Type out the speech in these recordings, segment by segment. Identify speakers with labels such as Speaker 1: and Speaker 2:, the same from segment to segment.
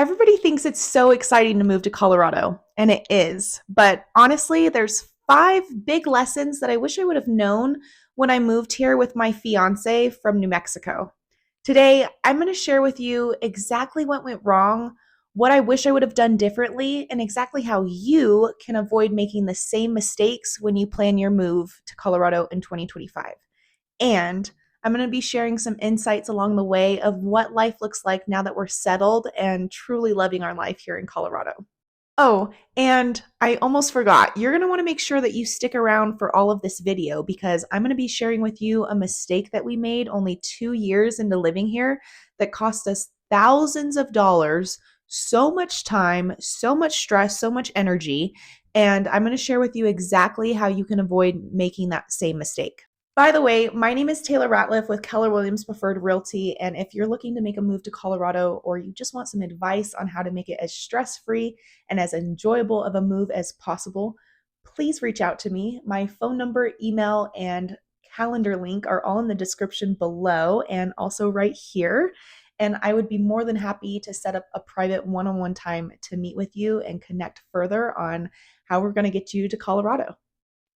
Speaker 1: Everybody thinks it's so exciting to move to Colorado, and it is. But honestly, there's five big lessons that I wish I would have known when I moved here with my fiance from New Mexico. Today, I'm going to share with you exactly what went wrong, what I wish I would have done differently, and exactly how you can avoid making the same mistakes when you plan your move to Colorado in 2025. And I'm going to be sharing some insights along the way of what life looks like now that we're settled and truly loving our life here in Colorado. Oh, and I almost forgot. You're going to want to make sure that you stick around for all of this video because I'm going to be sharing with you a mistake that we made only 2 years into living here that cost us thousands of dollars, so much time, so much stress, so much energy. And I'm going to share with you exactly how you can avoid making that same mistake. By the way, my name is Taylor Ratliff with Keller Williams Preferred Realty. And if you're looking to make a move to Colorado or you just want some advice on how to make it as stress free and as enjoyable of a move as possible, please reach out to me. My phone number, email, and calendar link are all in the description below and also right here. And I would be more than happy to set up a private one on one time to meet with you and connect further on how we're going to get you to Colorado.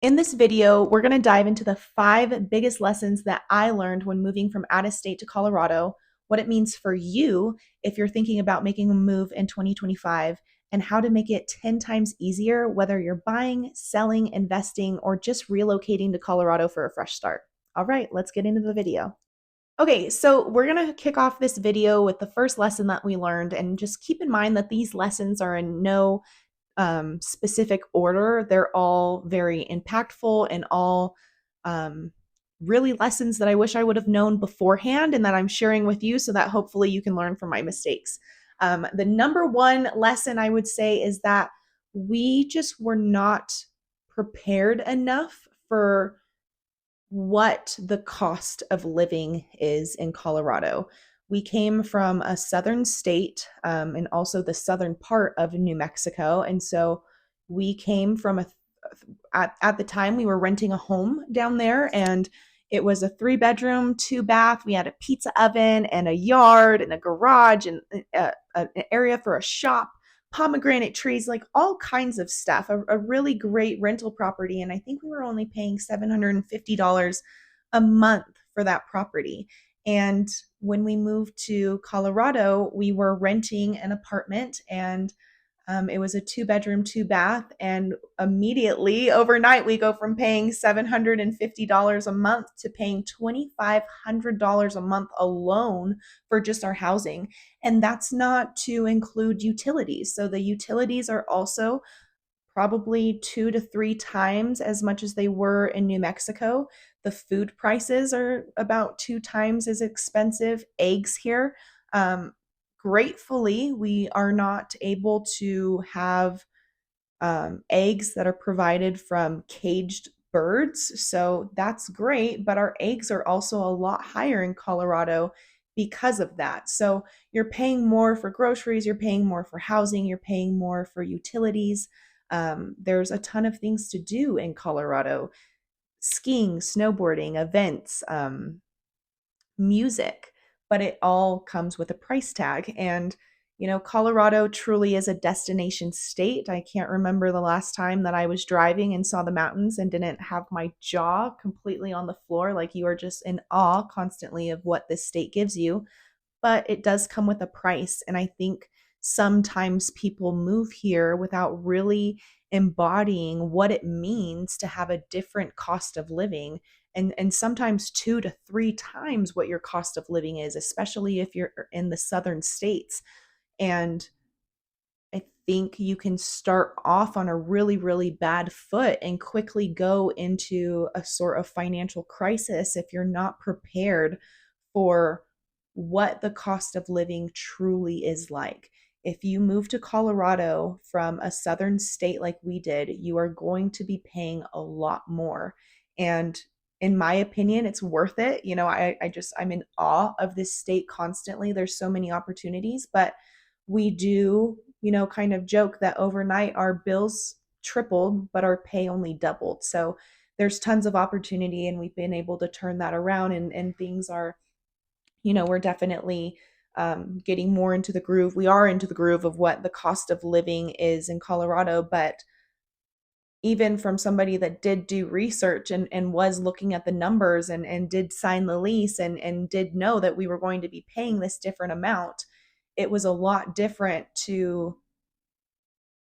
Speaker 1: In this video, we're going to dive into the five biggest lessons that I learned when moving from out of state to Colorado, what it means for you if you're thinking about making a move in 2025, and how to make it 10 times easier, whether you're buying, selling, investing, or just relocating to Colorado for a fresh start. All right, let's get into the video. Okay, so we're going to kick off this video with the first lesson that we learned, and just keep in mind that these lessons are in no specific order. They're all very impactful and all really lessons that I wish I would have known beforehand and that I'm sharing with you so that hopefully you can learn from my mistakes. The number one lesson I would say is that we just were not prepared enough for what the cost of living is in Colorado. We came from a southern state and also the southern part of New Mexico. And so we came from at the time we were renting a home down there, and it was a 3 bedroom, 2 bath. We had a pizza oven and a yard and a garage and an area for a shop, pomegranate trees, like all kinds of stuff, a really great rental property. And I think we were only paying $750 a month for that property. And when we moved to Colorado, we were renting an apartment, and it was a 2 bedroom, 2 bath. And immediately overnight, we go from paying $750 a month to paying $2,500 a month alone for just our housing. And that's not to include utilities. So the utilities are also probably 2 to 3 times as much as they were in New Mexico. The food prices are about 2 times as expensive. Eggs here, gratefully, we are not able to have eggs that are provided from caged birds. So that's great. But our eggs are also a lot higher in Colorado because of that. So you're paying more for groceries, you're paying more for housing, you're paying more for utilities. There's a ton of things to do in Colorado: skiing, snowboarding, events, music, but it all comes with a price tag. And, Colorado truly is a destination state. I can't remember the last time that I was driving and saw the mountains and didn't have my jaw completely on the floor. Like, you are just in awe constantly of what this state gives you, but it does come with a price. And I think sometimes people move here without really embodying what it means to have a different cost of living, and sometimes 2 to 3 times what your cost of living is, especially if you're in the southern states. And I think you can start off on a really, really bad foot and quickly go into a sort of financial crisis if you're not prepared for what the cost of living truly is like. If you move to Colorado from a southern state like we did, you are going to be paying a lot more. And in my opinion, it's worth it. I'm in awe of this state constantly. There's so many opportunities, but we do, kind of joke that overnight our bills tripled, but our pay only doubled. So there's tons of opportunity, and we've been able to turn that around, and things are, we're definitely getting more into the groove. We are into the groove of what the cost of living is in Colorado, but even from somebody that did do research and was looking at the numbers and did sign the lease and did know that we were going to be paying this different amount, it was a lot different to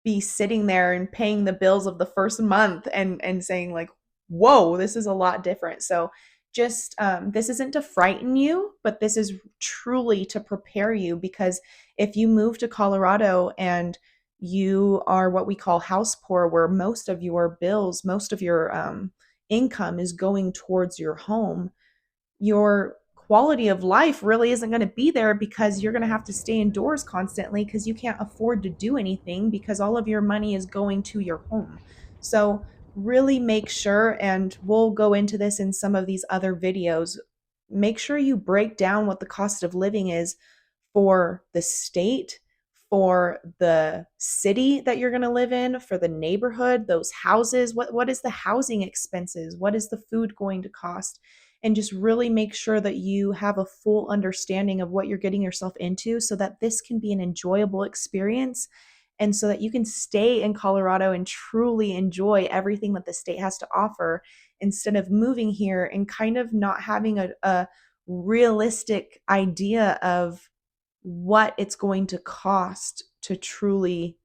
Speaker 1: be sitting there and paying the bills of the first month and saying like, whoa, this is a lot different. So just this isn't to frighten you, but this is truly to prepare you, because if you move to Colorado and you are what we call house poor, where most of your bills, most of your income is going towards your home, your quality of life really isn't going to be there, because you're going to have to stay indoors constantly because you can't afford to do anything because all of your money is going to your home. So really make sure, and we'll go into this in some of these other videos, make sure you break down what the cost of living is for the state, for the city that you're going to live in, for the neighborhood, those houses, what is the housing expenses, what is the food going to cost, and just really make sure that you have a full understanding of what you're getting yourself into, so that this can be an enjoyable experience and so that you can stay in Colorado and truly enjoy everything that the state has to offer, instead of moving here and kind of not having a realistic idea of what it's going to cost to truly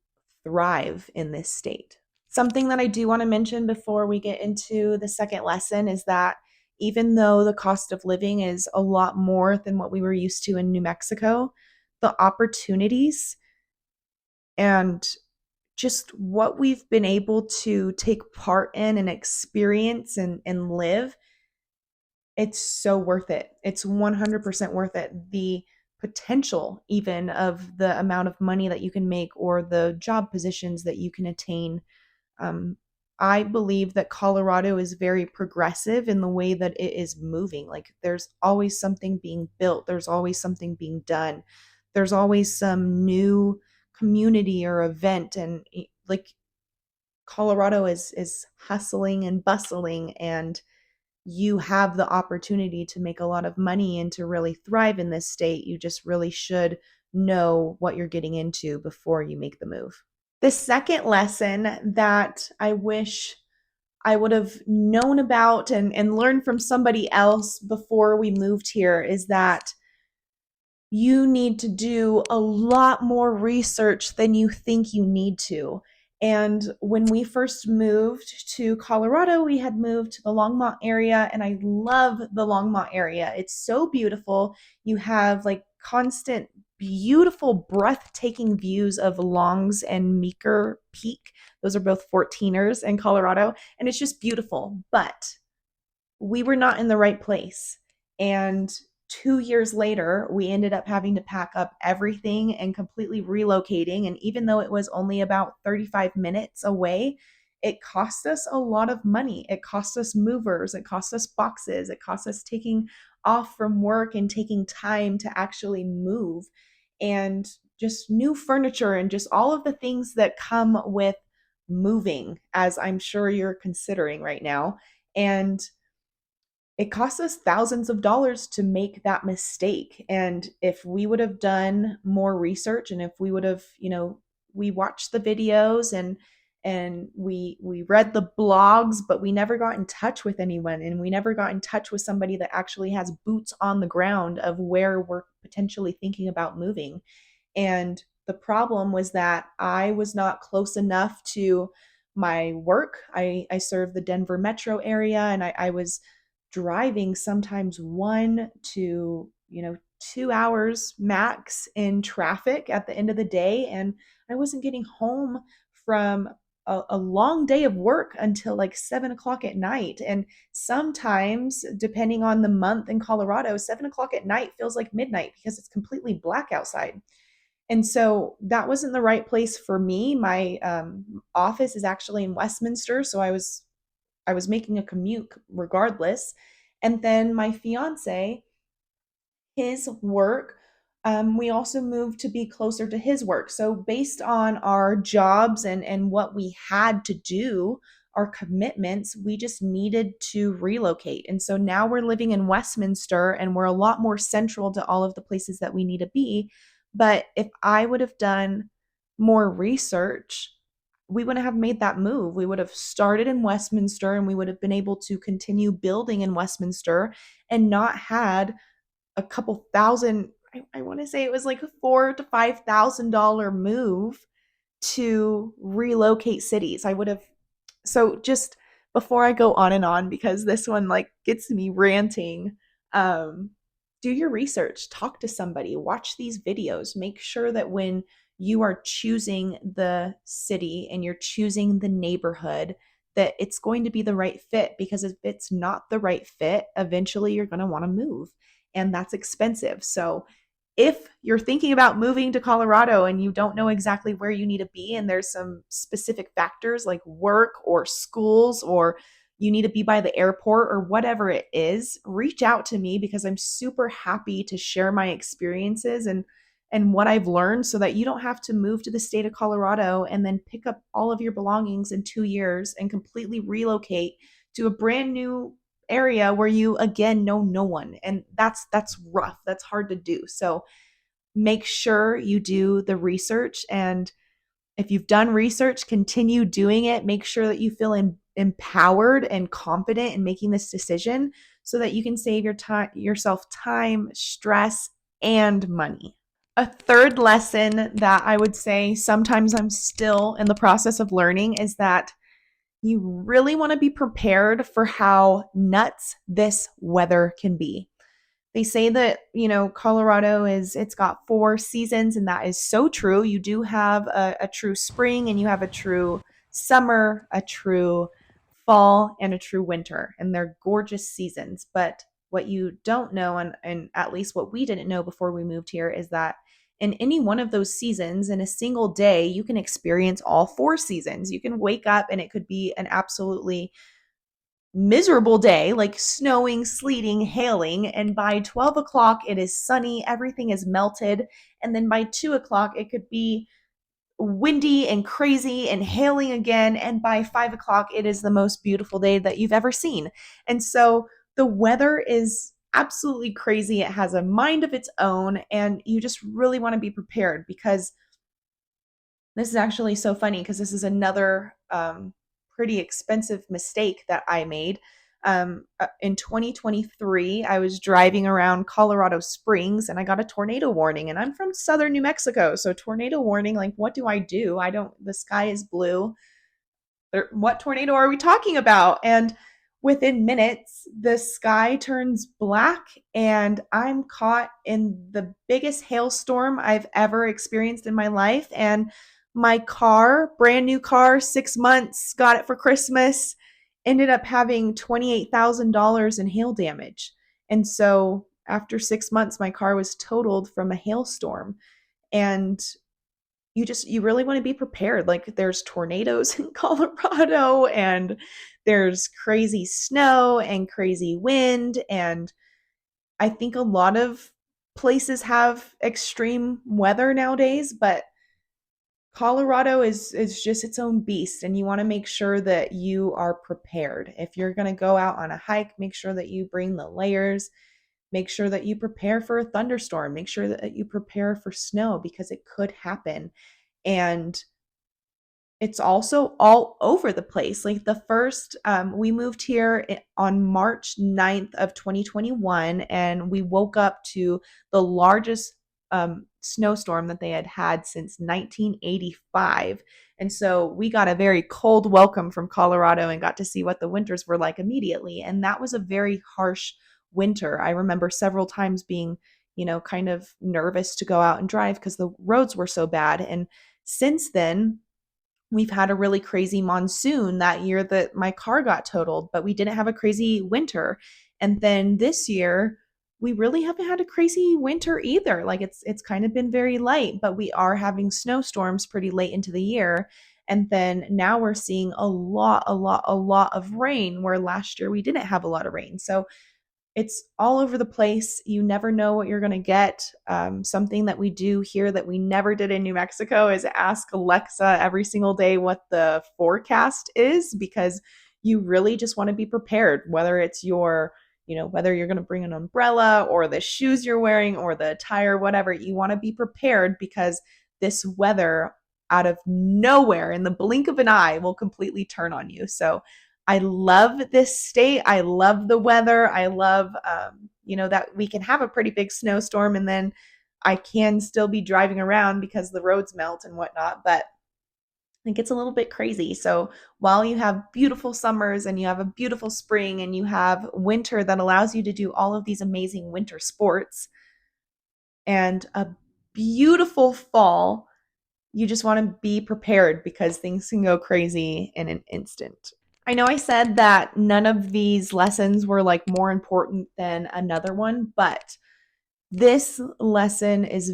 Speaker 1: thrive in this state. Something that I do want to mention before we get into the second lesson is that even though the cost of living is a lot more than what we were used to in New Mexico, the opportunities and just what we've been able to take part in and experience and live, it's so worth it. It's 100% worth it. The potential, even of the amount of money that you can make or the job positions that you can attain. um, I believe that Colorado is very progressive in the way that it is moving. Like there's always something being built, there's always something being done, there's always some new community or event, and like Colorado is hustling and bustling, and you have the opportunity to make a lot of money and to really thrive in this state. You just really should know what you're getting into before you make the move. The second lesson that I wish I would have known about and learned from somebody else before we moved here is that you need to do a lot more research than you think you need to. And when we first moved to Colorado, we had moved to the Longmont area, and I love the Longmont area. It's so beautiful. You have like constant, beautiful, breathtaking views of Longs and Meeker Peak. Those are both 14ers in Colorado, and it's just beautiful. But we were not in the right place. And 2 years later, we ended up having to pack up everything and completely relocating. And even though it was only about 35 minutes away, it cost us a lot of money. It cost us movers, it cost us boxes, it cost us taking off from work and taking time to actually move, and just new furniture and just all of the things that come with moving, as I'm sure you're considering right now. And it costs us thousands of dollars to make that mistake. And if we would have done more research, and if we would have, we watched the videos and we read the blogs, but we never got in touch with anyone, and we never got in touch with somebody that actually has boots on the ground of where we're potentially thinking about moving. And the problem was that I was not close enough to my work. I serve the Denver metro area, and I was driving sometimes 1 to 2 hours max in traffic at the end of the day. And I wasn't getting home from a long day of work until like 7 o'clock at night. And sometimes, depending on the month in Colorado, 7 o'clock at night feels like midnight because it's completely black outside. And so that wasn't the right place for me. My office is actually in Westminster, so I was making a commute regardless. And then my fiance, his work, we also moved to be closer to his work. So based on our jobs and what we had to do, our commitments. We just needed to relocate. And so now we're living in Westminster and we're a lot more central to all of the places that we need to be. But if I would have done more research, we wouldn't have made that move. We would have started in Westminster and we would have been able to continue building in Westminster and not had a couple thousand. I want to say it was like a $4,000 to $5,000 move to relocate cities. I would have. So just before I go on and on, because this one like gets me ranting, um, do your research, talk to somebody, watch these videos, make sure that when you are choosing the city and you're choosing the neighborhood, that it's going to be the right fit, because if it's not the right fit, eventually you're going to want to move, and that's expensive. So if you're thinking about moving to Colorado and you don't know exactly where you need to be, and there's some specific factors like work or schools, or you need to be by the airport or whatever it is, reach out to me, because I'm super happy to share my experiences and what I've learned, so that you don't have to move to the state of Colorado and then pick up all of your belongings in 2 years and completely relocate to a brand new area where you again know no one, and that's rough, that's hard to do. So make sure you do the research, and if you've done research, continue doing it. Make sure that you feel empowered and confident in making this decision, so that you can save yourself time, stress, and money. A third lesson that I would say sometimes I'm still in the process of learning is that you really want to be prepared for how nuts this weather can be. They say that, Colorado it's got 4 seasons, and that is so true. You do have a true spring, and you have a true summer, a true fall, and a true winter, and they're gorgeous seasons. But what you don't know, and at least what we didn't know before we moved here, is that in any one of those seasons, in a single day, you can experience all 4 seasons. You can wake up and it could be an absolutely miserable day, like snowing, sleeting, hailing, and by 12 o'clock it is sunny, everything is melted, and then by 2 o'clock it could be windy and crazy and hailing again, and by 5 o'clock it is the most beautiful day that you've ever seen. And so the weather is absolutely crazy. It has a mind of its own, and you just really want to be prepared, because this is actually so funny, because this is another pretty expensive mistake that I made. In 2023, I was driving around Colorado Springs and I got a tornado warning. And I'm from southern New Mexico. So, tornado warning, like, what do? The sky is blue. What tornado are we talking about? And within minutes, the sky turns black and I'm caught in the biggest hailstorm I've ever experienced in my life. And my car, brand new car, 6 months, got it for Christmas, ended up having $28,000 in hail damage. And so after 6 months, my car was totaled from a hailstorm. And you really want to be prepared. Like, there's tornadoes in Colorado, and there's crazy snow and crazy wind, and I think a lot of places have extreme weather nowadays, but Colorado is just its own beast, and you want to make sure that you are prepared. If you're going to go out on a hike, make sure that you bring the layers. Make sure that you prepare for a thunderstorm. Make sure that you prepare for snow, because it could happen. And it's also all over the place. Like, the first, we moved here on March 9th of 2021, and we woke up to the largest snowstorm that they had had since 1985. And so we got a very cold welcome from Colorado and got to see what the winters were like immediately. And that was a very harsh winter. I remember several times being, kind of nervous to go out and drive because the roads were so bad. And since then, we've had a really crazy monsoon that year that my car got totaled, but we didn't have a crazy winter. And then this year, we really haven't had a crazy winter either. Like, it's kind of been very light, but we are having snowstorms pretty late into the year. And then now we're seeing a lot of rain, where last year we didn't have a lot of rain. So It's all over the place. You never know what you're going to get. Something that we do here that we never did in New Mexico is ask Alexa every single day what the forecast is, because you really just want to be prepared, whether it's whether you're going to bring an umbrella or the shoes you're wearing or the attire, whatever. You want to be prepared because this weather out of nowhere in the blink of an eye will completely turn on you. So I love this state. I love the weather. I love, that we can have a pretty big snowstorm and then I can still be driving around because the roads melt and whatnot. But it gets a little bit crazy. So while you have beautiful summers and you have a beautiful spring and you have winter that allows you to do all of these amazing winter sports and a beautiful fall, you just want to be prepared because things can go crazy in an instant. I know I said that none of these lessons were like more important than another one, but this lesson is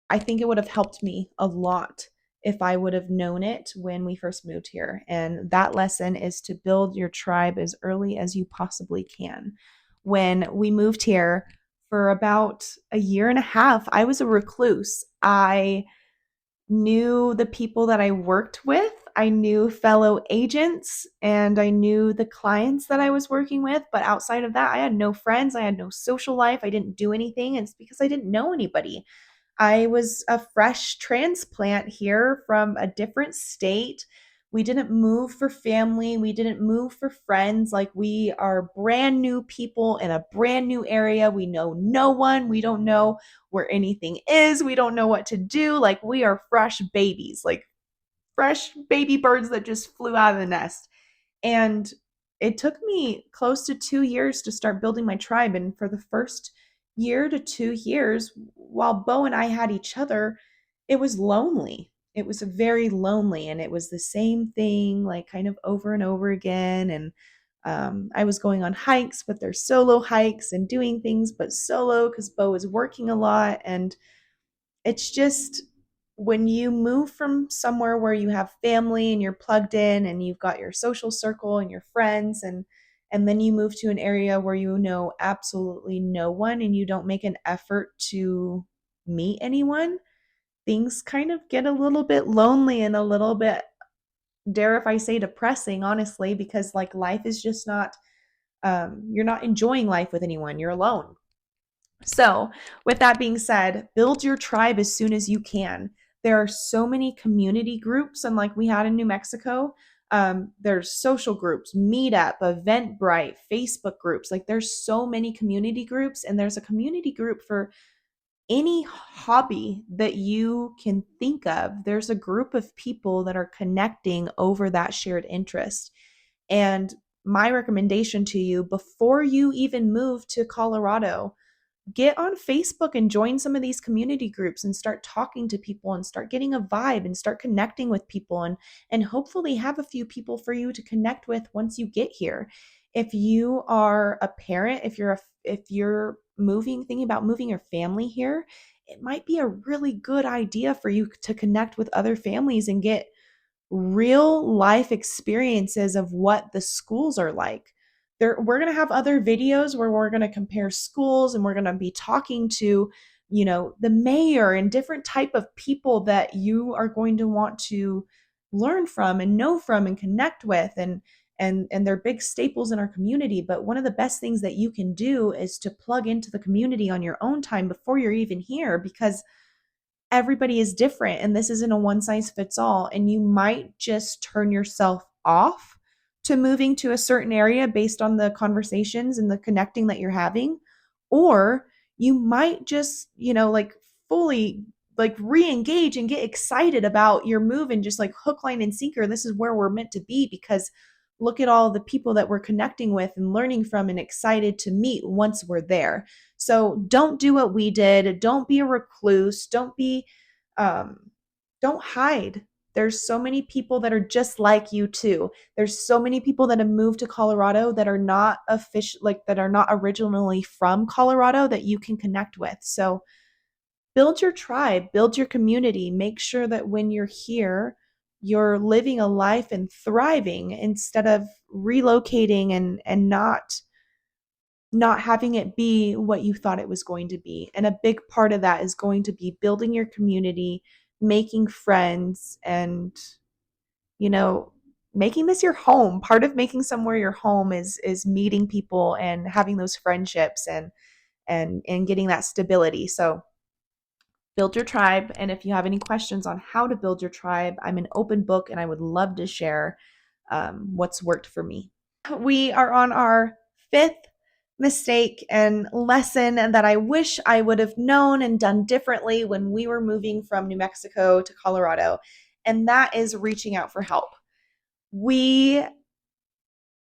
Speaker 1: I think it would have helped me a lot if I would have known it when we first moved here. And that lesson is to build your tribe as early as you possibly can. When we moved here for about a year and a half, I was a recluse. I knew the people that I worked with. I knew fellow agents and I knew the clients that I was working with. But outside of that, I had no friends. I had no social life. I didn't do anything. And it's because I didn't know anybody. I was a fresh transplant here from a different state. We didn't move for family. We didn't move for friends. Like, we are brand new people in a brand new area. We know no one. We don't know where anything is. We don't know what to do. Like, we are fresh babies, like fresh baby birds that just flew out of the nest. And it took me close to 2 years to start building my tribe. And for the first year to 2 years, while Bo and I had each other, it was lonely. It was very lonely. And it was the same thing, like kind of over and over again. And I was going on hikes, but they're solo hikes and doing things, but solo because Bo was working a lot. And it's just when you move from somewhere where you have family and you're plugged in and you've got your social circle and your friends, and then you move to an area where you know absolutely no one and you don't make an effort to meet anyone, things kind of get a little bit lonely and a little bit, dare if I say, depressing, honestly, because like life is just not you're not enjoying life with anyone. You're alone. So, with that being said, build your tribe as soon as you can. There are so many community groups, unlike we had in New Mexico. There's social groups, Meetup, Eventbrite, Facebook groups. Like, there's so many community groups, and there's a community group for any hobby that you can think of. There's a group of people that are connecting over that shared interest. And my recommendation to you before you even move to Colorado, get on Facebook and join some of these community groups and start talking to people and start getting a vibe and start connecting with people, and hopefully have a few people for you to connect with once you get here. If you are a parent, if you're thinking about moving your family here, it might be a really good idea for you to connect with other families and get real life experiences of what the schools are like. We're going to have other videos where we're going to compare schools and we're going to be talking to, the mayor and different type of people that you are going to want to learn from and know from and connect with, and they're big staples in our community. But one of the best things that you can do is to plug into the community on your own time before you're even here, because everybody is different and this isn't a one size fits all, and you might just turn yourself off to moving to a certain area based on the conversations and the connecting that you're having, or you might just like fully like re-engage and get excited about your move and just like hook, line, and sinker, this is where we're meant to be, because look at all the people that we're connecting with and learning from and excited to meet once we're there. So don't do what we did. Don't be a recluse. Um, don't hide. There's so many people that are just like you too. There's so many people that have moved to Colorado that are not that are not originally from Colorado that you can connect with. So build your tribe, build your community, make sure that when you're here, you're living a life and thriving instead of relocating and not not having it be what you thought it was going to be. And a big part of that is going to be building your community, making friends, and, you know, making this your home. Part of making somewhere your home is meeting people and having those friendships and getting that stability. So build your tribe. And if you have any questions on how to build your tribe, I'm an open book and I would love to share what's worked for me. We are on our fifth mistake and lesson that I wish I would have known and done differently when we were moving from New Mexico to Colorado, and that is reaching out for help. We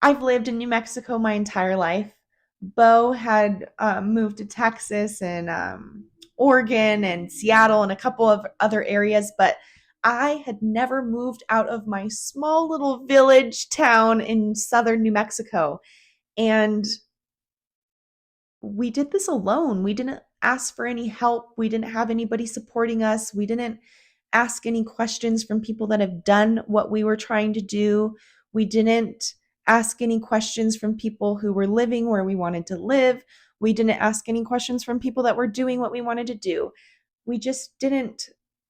Speaker 1: I've lived in New Mexico my entire life. Bo had moved to Texas and Oregon and Seattle and a couple of other areas, but I had never moved out of my small little village town in southern New Mexico. And we did this alone. We didn't ask for any help. We didn't have anybody supporting us. We didn't ask any questions from people that have done what we were trying to do. We didn't ask any questions from people who were living where we wanted to live. We didn't ask any questions from people that were doing what we wanted to do. We just didn't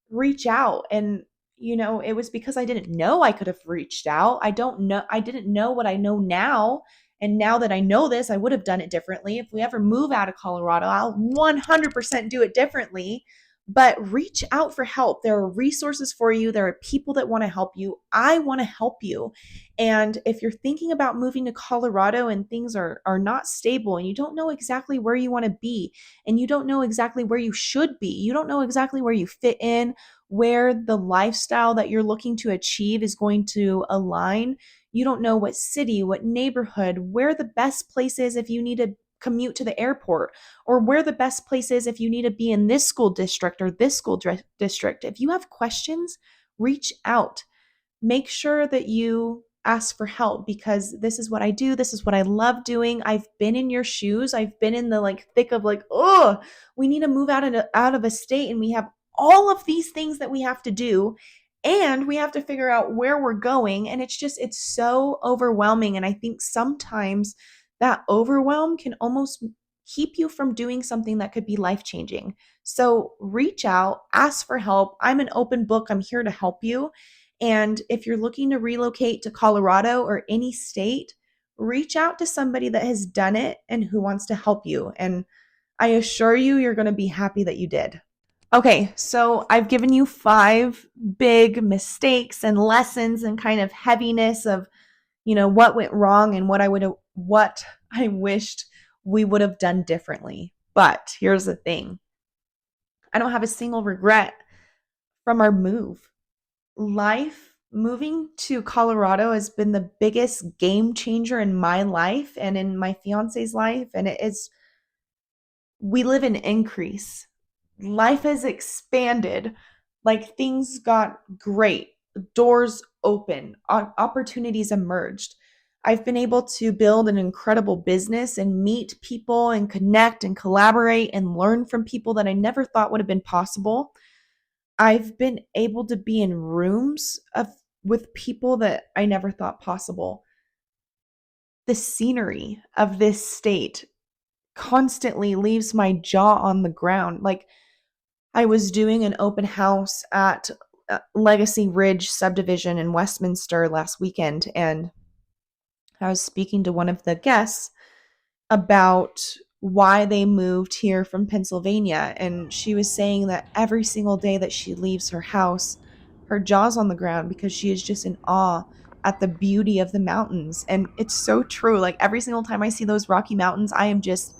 Speaker 1: reach out. And it was because I didn't know I could have reached out. I didn't know what I know now. And now that I know this, I would have done it differently. If we ever move out of Colorado, I'll 100% do it differently. But reach out for help. There are resources for you. There are people that want to help you. I want to help you. And if you're thinking about moving to Colorado and things are not stable and you don't know exactly where you want to be and you don't know exactly where you should be, you don't know exactly where you fit in, where the lifestyle that you're looking to achieve is going to align, you don't know what city, what neighborhood, where the best place is if you need to commute to the airport, or where the best place is if you need to be in this school district or this school district. If you have questions, reach out. Make sure that you ask for help, because this is what I do. This is what I love doing. I've been in your shoes. I've been in the thick of oh, we need to move out of a state and we have all of these things that we have to do and we have to figure out where we're going, and it's so overwhelming. And I think sometimes that overwhelm can almost keep you from doing something that could be life-changing. So reach out, ask for help. I'm an open book. I'm here to help you. And if you're looking to relocate to Colorado or any state, reach out to somebody that has done it and who wants to help you. And I assure you, you're going to be happy that you did. Okay, so I've given you 5 big mistakes and lessons and kind of heaviness of, what went wrong and what I wished we would have done differently. But here's the thing. I don't have a single regret from our move. Moving to Colorado has been the biggest game changer in my life and in my fiance's life. And we live in increase. Life has expanded. Things got great. Doors open, opportunities emerged. I've been able to build an incredible business and meet people and connect and collaborate and learn from people that I never thought would have been possible. I've been able to be in rooms with people that I never thought possible. The scenery of this state constantly leaves my jaw on the ground. I was doing an open house at Legacy Ridge subdivision in Westminster last weekend, and I was speaking to one of the guests about why they moved here from Pennsylvania. And she was saying that every single day that she leaves her house, her jaw's on the ground because she is just in awe at the beauty of the mountains. And it's so true. Every single time I see those Rocky Mountains, I am just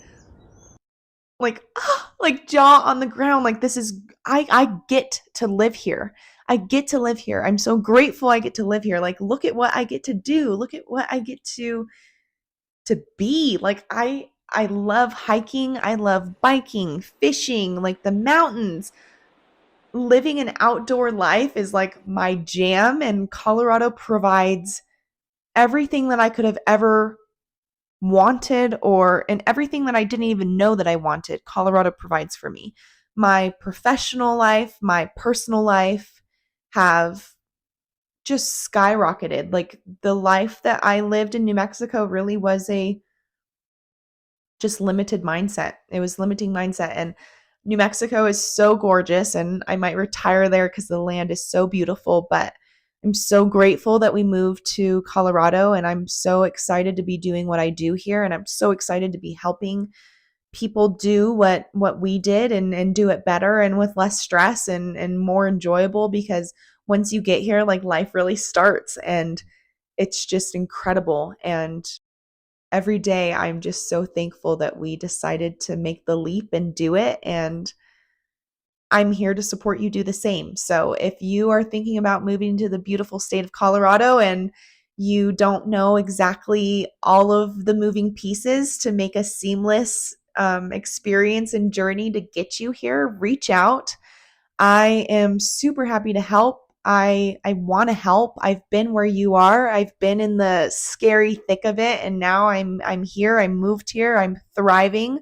Speaker 1: jaw on the ground. I get to live here. I get to live here. I'm so grateful I get to live here. Look at what I get to do. Look at what I get to be. I love hiking, I love biking, fishing, the mountains. Living an outdoor life is my jam, and Colorado provides everything that I could have ever wanted, and everything that I didn't even know that I wanted. Colorado provides for me. My professional life, my personal life have just skyrocketed. The life that I lived in New Mexico really was just limited mindset. It was limiting mindset. And New Mexico is so gorgeous, and I might retire there because the land is so beautiful. But I'm so grateful that we moved to Colorado, and I'm so excited to be doing what I do here. And I'm so excited to be helping people do what we did, and do it better and with less stress, and more enjoyable, because once you get here, like, life really starts, and it's just incredible. And every day I'm just so thankful that we decided to make the leap and do it. And I'm here to support you do the same. So if you are thinking about moving to the beautiful state of Colorado and you don't know exactly all of the moving pieces to make a seamless experience and journey to get you here, reach out. I am super happy to help. I want to help. I've been where you are. I've been in the scary thick of it, and now I'm here. I moved here. I'm thriving.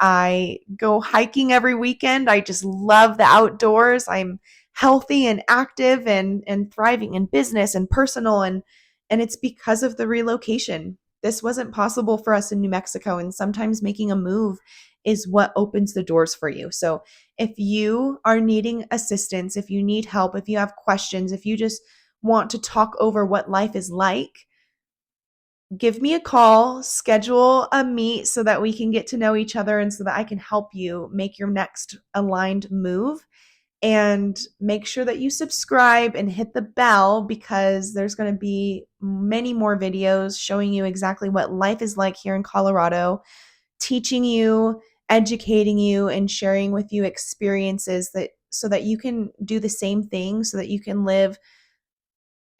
Speaker 1: I go hiking every weekend. I just love the outdoors. I'm healthy and active, and thriving in business and personal, and it's because of the relocation. This wasn't possible for us in New Mexico, and sometimes making a move is what opens the doors for you. So if you are needing assistance, if you need help, if you have questions, if you just want to talk over what life is like, give me a call, schedule a meet so that we can get to know each other and so that I can help you make your next aligned move. And make sure that you subscribe and hit the bell, because there's going to be many more videos showing you exactly what life is like here in Colorado, teaching you, educating you, and sharing with you experiences that so that you can do the same thing, so that you can live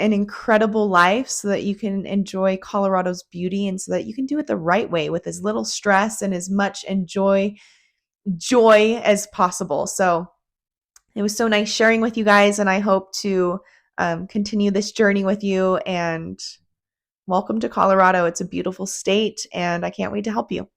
Speaker 1: an incredible life, so that you can enjoy Colorado's beauty, and so that you can do it the right way with as little stress and as much joy as possible. So it was so nice sharing with you guys, and I hope to continue this journey with you. And welcome to Colorado. It's a beautiful state, and I can't wait to help you.